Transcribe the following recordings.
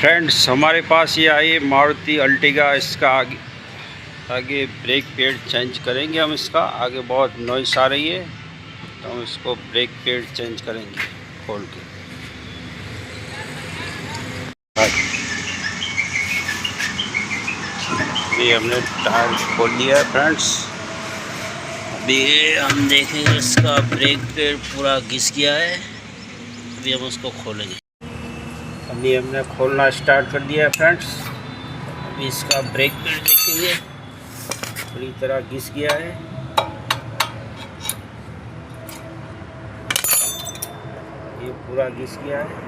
Friends, हमारे पास ये आई मारुति अल्टिगा। इसका आगे ब्रेक पैड चेंज करेंगे हम। इसका आगे बहुत नॉइस आ रही है तो हम इसको ब्रेक पैड चेंज करेंगे खोल के। अभी हमने टायर खोल लिया है फ्रेंड्स। अभी हम देखेंगे इसका ब्रेक पैड पूरा घिस गया है। अभी हम उसको खोलेंगे। अभी हमने खोलना स्टार्ट कर दिया है फ्रेंड्स। अभी इसका ब्रेक पैड देखेंगे, पूरी तरह घिस गया है। ये पूरा घिस गया है।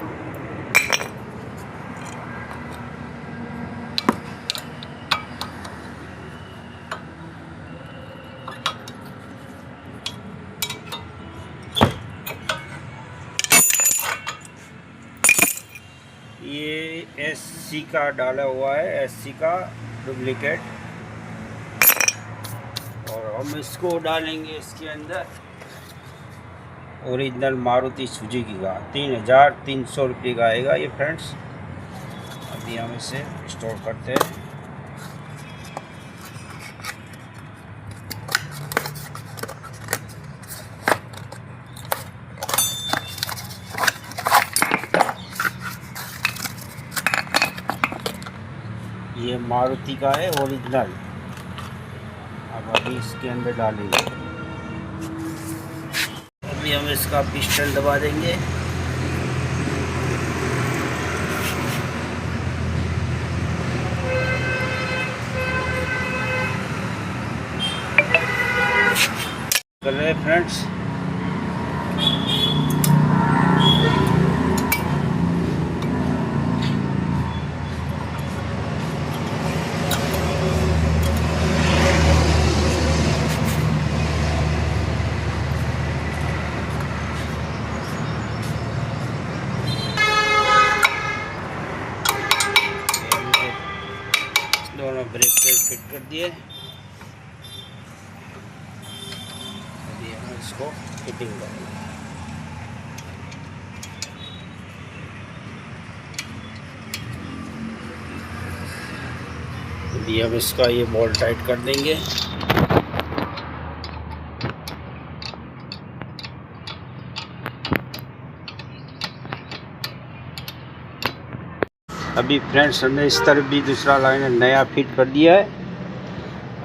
ये SC का डाला हुआ है, SC का डुप्लीकेट, और हम इसको डालेंगे इसके अंदर। ओरिजिनल मारुति सुजुकी का 3300 रुपये का आएगा ये फ्रेंड्स। अभी हम इसे स्टोर करते हैं। ये मारुति का है ओरिजिनल। अब अभी इसके अंदर डालेंगे। अभी हम इसका पिस्टन दबा देंगे। कर रहे हैं फ्रेंड्स। दोनों ब्रेक पैड फिट कर दिए। अभी हम इसको फिटिंग करेंगे। अभी हम इसका ये बोल्ट टाइट कर देंगे। अभी फ्रेंड्स हमने इस तरफ भी दूसरा लाइनर नया फिट कर दिया है,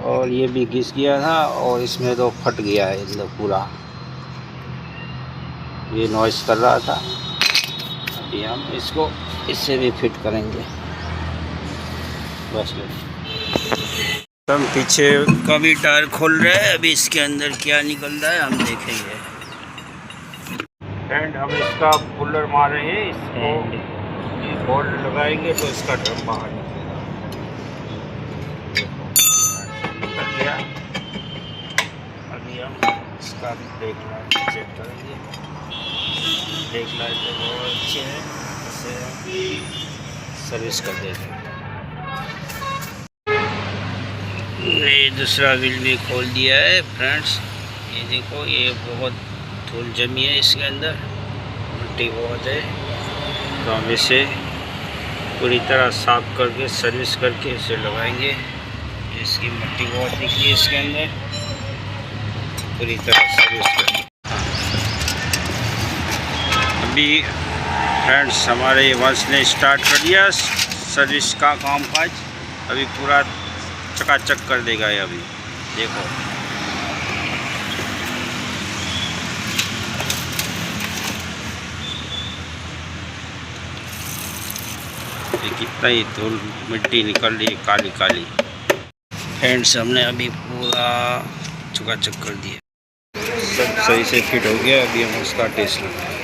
और ये भी घिस गया था और इसमें तो फट गया है अंदर पूरा। ये नॉइस कर रहा था। अभी हम इसको इससे भी फिट करेंगे। बस हम पीछे का भी टायर खोल रहे हैं। अभी इसके अंदर क्या निकल रहा है हम देखेंगे। फ्रेंड, हम इसका पुलर मार रहे हैं। इसको बोल्ट लगाएंगे तो इसका ड्रम बाहर निकलेगा। निकल गया। अभी हम इसका भी ब्रेक लाइट चेक करेंगे। ब्रेक लाइट बहुत अच्छे हैं, इसे सर्विस कर देंगे। ये दूसरा व्हील भी खोल दिया है फ्रेंड्स। ये देखो, ये बहुत धूल जमी है इसके अंदर, मिट्टी बहुत है। तो हम इसे पूरी तरह साफ करके सर्विस करके इसे लगाएंगे। इसकी मिट्टी बहुत निकली है इसके अंदर, पूरी तरह सर्विस करेंगे। अभी फ्रेंड्स हमारे वंश ने स्टार्ट कर दिया सर्विस का काम काज। अभी पूरा चकाचक कर देगा ये। अभी देखो, कितना ही धूल मिट्टी निकल रही है काली काली। फ्रेंड्स, हमने अभी पूरा चकाचक कर दिया, सब सही से फिट हो गया। अभी हम उसका टेस्ट लगाएंगे।